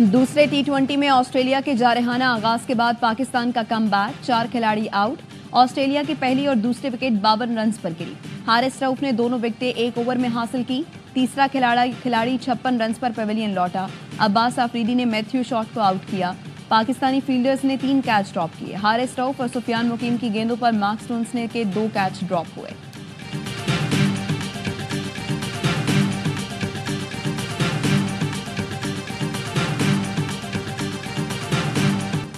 दूसरे टी20 में ऑस्ट्रेलिया के जारहाना आगाज के बाद पाकिस्तान का कमबैक, 4 खिलाड़ी आउट। ऑस्ट्रेलिया की पहली और दूसरी विकेट 52 रन पर गिरी। हारिस रऊफ ने दोनों विकेटें एक ओवर में हासिल की। तीसरा खिलाड़ी 56 रन पर पेविलियन लौटा। अब्बास आफरीदी ने मैथ्यू शॉट को आउट किया। पाकिस्तानी फील्डर्स ने 3 कैच ड्रॉप किए। हारिस रऊफ और सुफियान मुकीम की गेंदों पर मार्क स्टोन्स ने के 2 कैच ड्रॉप हुए।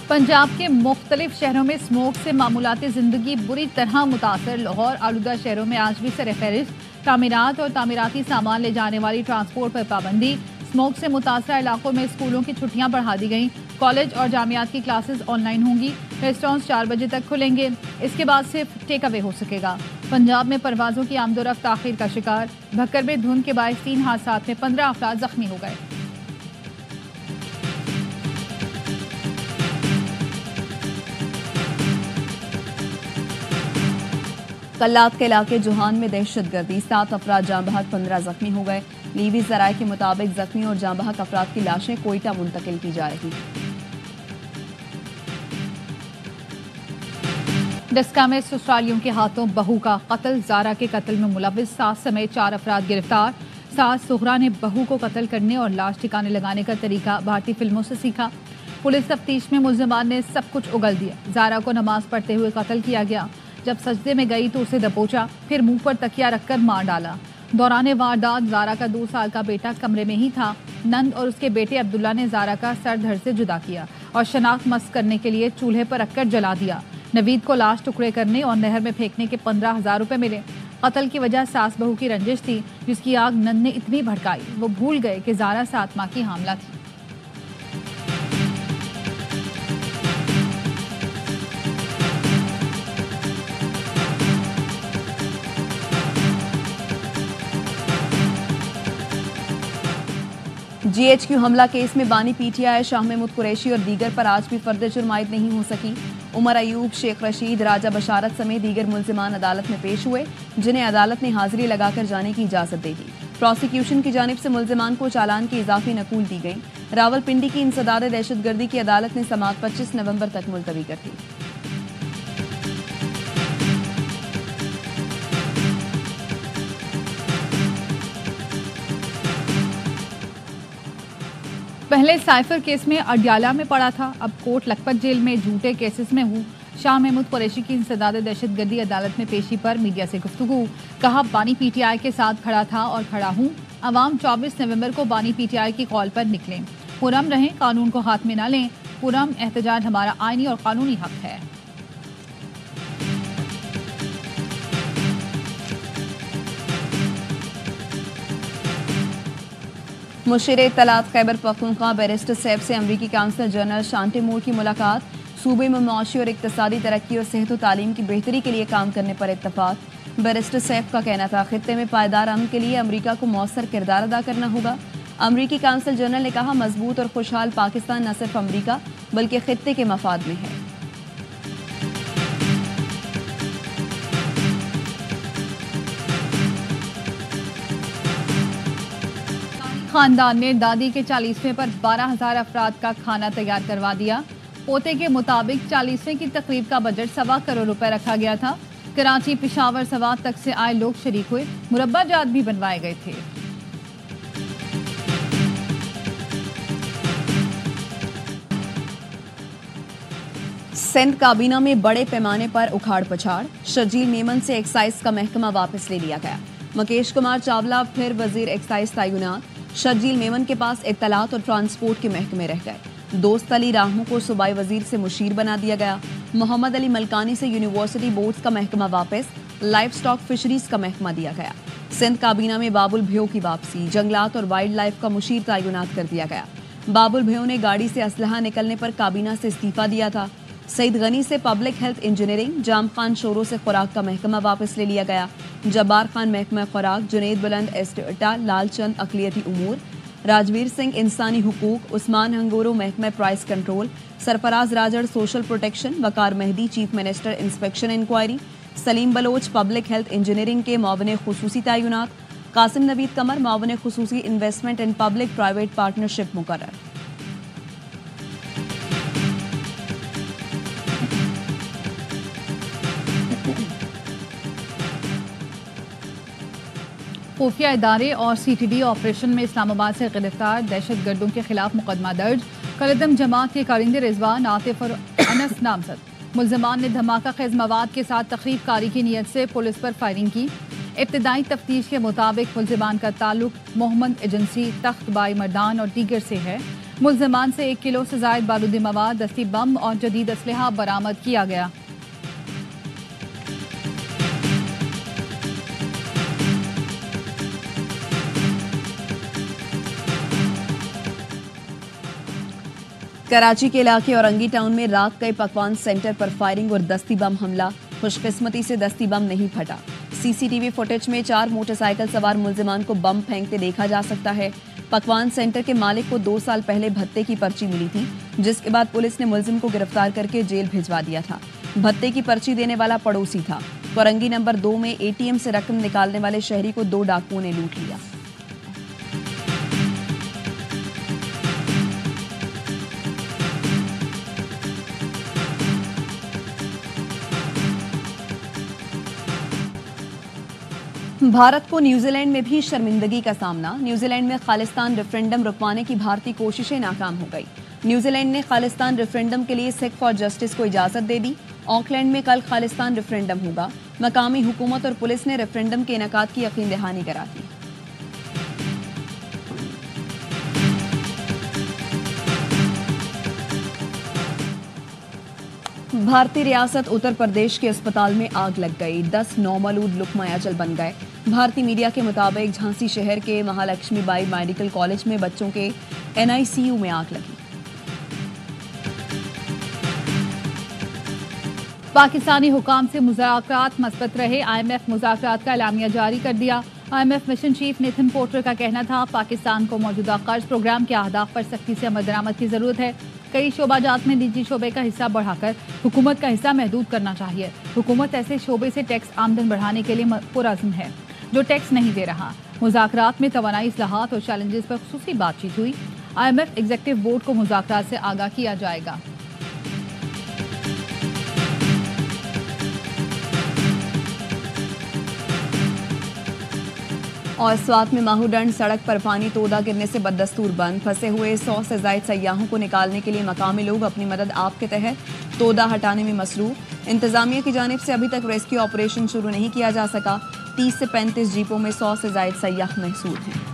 पंजाब के मुख्तलिफ शहरों में स्मोक से मामूलाती जिंदगी बुरी तरह मुतासर। लाहौर आलूदा शहरों में आज भी सर-ए-फहरिस्त तामीरात और तामीराती सामान ले जाने वाली ट्रांसपोर्ट पर पाबंदी। स्मोक से मुतासर इलाकों में स्कूलों की छुट्टियां बढ़ा दी गईं। कॉलेज और जामियात की क्लासेस ऑनलाइन होंगी। रेस्टोरेंट्स 4 बजे तक खुलेंगे। इसके बाद सिर्फ टेक अवे हो सकेगा। पंजाब में परवाजों की आमदोरफ्त ताखीर का शिकार। भक्कर में धुंध के बायस 3 हादसात में 15 अफराद जख्मी हो गए। कल्लात के इलाके जुहान में दहशतगर्दी, 7 अफराद जाँ बहक, 15 जख्मी हो गए। लीवी जराये के मुताबिक जख्मी और जाँ बहक अफराद की लाशें कोयटा मुंतकिल की जा रही हैं। डस्का में ससुरालियों के हाथों बहू का कत्ल। जारा के कत्ल में मुलविस सास समेत 4 अफराद गिरफ्तार। सास सुहरा ने बहू को कत्ल करने और लाश ठिकाने लगाने का तरीका भारतीय फिल्मों से सीखा। पुलिस तफ्तीश में मुल्जिमान ने सब कुछ उगल दिया। जारा को नमाज पढ़ते हुए कत्ल किया गया। जब सजदे में गई तो उसे दबोचा, फिर मुंह पर तकिया रखकर मार डाला। दौरान वारदात जारा का 2 साल का बेटा कमरे में ही था। नंद और उसके बेटे अब्दुल्ला ने जारा का सर धड़ से जुदा किया और शनाख्त मस्त करने के लिए चूल्हे पर रखकर जला दिया। नवीद को लाश टुकड़े करने और नहर में फेंकने के 15,000 रुपए मिले। कत्ल की वजह सास बहू की रंजिश थी, जिसकी आग नंद ने इतनी भड़काई वो भूल गए कि जारा 7 माह की हामला थी। GHQ हमला केस में बानी PTI शाह महमूद कुरैशी और दीगर पर आज भी फर्द जुर्म आयद नहीं हो सकी। उमर अयूब, शेख रशीद, राजा बशारत समेत दीगर मुल्जिमान अदालत में पेश हुए, जिन्हें अदालत ने हाजिरी लगाकर जाने की इजाजत दे दी। प्रोसिक्यूशन की जानिब से मुल्जिमान को चालान की इजाफी नकूल दी गई। रावलपिंडी की इंसदाद दहशतगर्दी की अदालत ने समाअत 25 नवंबर तक मुलतवी कर दी। पहले साइफर केस में अडयाला में पड़ा था, अब कोट लखपत जेल में झूठे केसेस में हूँ। शाह महमूद कुरैशी की इंसदाद दहशतगर्दी अदालत में पेशी पर मीडिया से गुफ्तगू। कहा, बानी PTI के साथ खड़ा था और खड़ा हूँ। अवाम 24 नवंबर को बानी PTI की कॉल पर निकलें। पुरम रहें, कानून को हाथ में न लें। पुरम एहतजाज हमारा आईनी और कानूनी हक है। मुशीर इत्तलात खैबर पख्तूनख्वा बैरिस्टर सैफ से अमरीकी काउंसिल जनरल शांटे मूर की मुलाकात। सूबे में मुआशी और इक्तिसादी तरक्की और सेहत और तालीम की बेहतरी के लिए काम करने पर इत्तफाक। बैरिस्टर सैफ का कहना था, खित्ते में पायदार अमन के लिए अमरीका को मौसर किरदार अदा करना होगा। अमरीकी काउंसिल जनरल ने कहा, मजबूत और खुशहाल पाकिस्तान न सिर्फ अमरीका बल्कि खित्ते के मफाद में है। खानदान ने दादी के 40वें पर 12,000 अफराद का खाना तैयार करवा दिया। पोते के मुताबिक 40वें की तकरीब का बजट 1.25 करोड़ रुपए रखा गया था। कराची, पिशावर, सवात तक से आए लोग शरीक हुए। मुरब्बा जात भी बनवाए गए थे। सिंध काबीना में बड़े पैमाने पर उखाड़ पछाड़। शर्जील मेमन से एक्साइज का महकमा वापस ले लिया गया। मुकेश कुमार चावला फिर वजीर एक्साइज तैनात। शर्जील मेमन के पास इत्तलात और ट्रांसपोर्ट के महकमे रह गए। दोस्त अली राहमू को सूबाई वजीर से मुशीर बना दिया गया। मोहम्मद अली मलकानी से यूनिवर्सिटी बोर्ड्स का महकमा वापस। लाइफ स्टॉक फिशरीज का महकमा दिया गया। सिंध काबीना में बाबुल भयो की वापसी। जंगलात और वाइल्ड लाइफ का मुशीर तैनात कर दिया गया। बाबुल भयो ने गाड़ी से असलहा निकलने पर काबीना से इस्तीफा दिया था। सईद गनी से पब्लिक हेल्थ इंजीनियरिंग। जाम खान शोरों से खुराक का महकमा वापस ले लिया गया। जब्बार खान महकमा खुराक। जुनेद बुलंद एस्टेटा। लालचंद अकलियती उमूर। राजवीर सिंह इंसानी हुकूक। उस्मान हंगोरो महकमा price control. Sarfaraz Rajar social protection. Waqar Mehdi chief minister inspection inquiry. Saleem Baloch public health engineering के मुआविन खुसूसी तैनात। कासिम नवीद कमर मुआविन खुसूसी investment in public private partnership मुकर्रर। खुफिया इदारे और CTD ऑपरेशन में इस्लामाबाद से गिरफ्तार दहशतगर्दों के खिलाफ मुकदमा दर्ज। कलदम जमात के कारिंदे रिजवान, आतिफ और अनस नामजद। मुल्जिमान ने धमाका खेज मवाद के साथ तखरीब कारी की नीयत से पुलिस पर फायरिंग की। इब्तदाई तफ्तीश के मुताबिक मुल्जिमान का ताल्लुक मोहम्मद एजेंसी, तख्त बाई मर्दान और दीगर से है। मुल्जिमान से 1 किलो से जायद बारूदी मवाद, दस्ती बम और जदीद असलहा बरामद किया गया। कराची के इलाके औरंगी टाउन में रात कई पकवान सेंटर पर फायरिंग और दस्ती बम हमला। खुशकिस्मती से दस्ती बम नहीं फटा। CCTV फुटेज में 4 मोटरसाइकिल सवार मुल्जिमान को बम फेंकते देखा जा सकता है। पकवान सेंटर के मालिक को 2 साल पहले भत्ते की पर्ची मिली थी, जिसके बाद पुलिस ने मुल्जिम को गिरफ्तार करके जेल भिजवा दिया था। भत्ते की पर्ची देने वाला पड़ोसी था। औरंगी नंबर 2 में ATM से रकम निकालने वाले शहरी को 2 डाकुओं ने लूट लिया। भारत को न्यूजीलैंड में भी शर्मिंदगी का सामना। न्यूजीलैंड में खालिस्तान रेफरेंडम रुकवाने की भारतीय कोशिशें नाकाम हो गई। न्यूजीलैंड ने खालिस्तान रेफरेंडम के लिए सिख फॉर जस्टिस को इजाजत दे दी। ऑकलैंड में कल खालिस्तान रेफरेंडम होगा। मकामी हुकूमत और पुलिस ने रेफरेंडम के इनेकाद की यकीन दहानी करा दी। भारतीय रियासत उत्तर प्रदेश के अस्पताल में आग लग गई। 10 नौमलूद लुकमा अजल बन गए। भारतीय मीडिया के मुताबिक झांसी शहर के महालक्ष्मी बाई मेडिकल कॉलेज में बच्चों के NICU में आग लगी। पाकिस्तानी हुकाम से मुज़ाकरात मस्बत रहे। IMF मुज़ाकरात का एलामिया जारी कर दिया। IMF mission chief Nathan porter का कहना था, पाकिस्तान को मौजूदा कर्ज प्रोग्राम के अहदाफ पर सख्ती से अमल दरामद की जरूरत है। कई शोबाजात में निजी शोबे का हिस्सा बढ़ाकर हुकूमत का हिस्सा महदूद करना चाहिए। हुकूमत ऐसे शोबे से टैक्स आमदन बढ़ाने के लिए पुरअज़्म है जो टैक्स नहीं दे रहा। मुज़ाकरात में तवानाई इस्लाहात और चैलेंजेस पर खुसूसी बातचीत हुई। IMF एग्जीक्यूटिव बोर्ड को मुज़ाकरात से आगाह किया जाएगा। और स्वात में माहूदंड सड़क पर पानी तोदा गिरने से बददस्तूर बंद। फंसे हुए 100 से ज्यादा सयाहों को निकालने के लिए मकामी लोग अपनी मदद आप के तहत तोदा हटाने में मसरूफ। इंतजामिया की जानिब से अभी तक रेस्क्यू ऑपरेशन शुरू नहीं किया जा सका। 30 से 35 जीपों में 100 से ज्यादा सयाह महसूस हैं।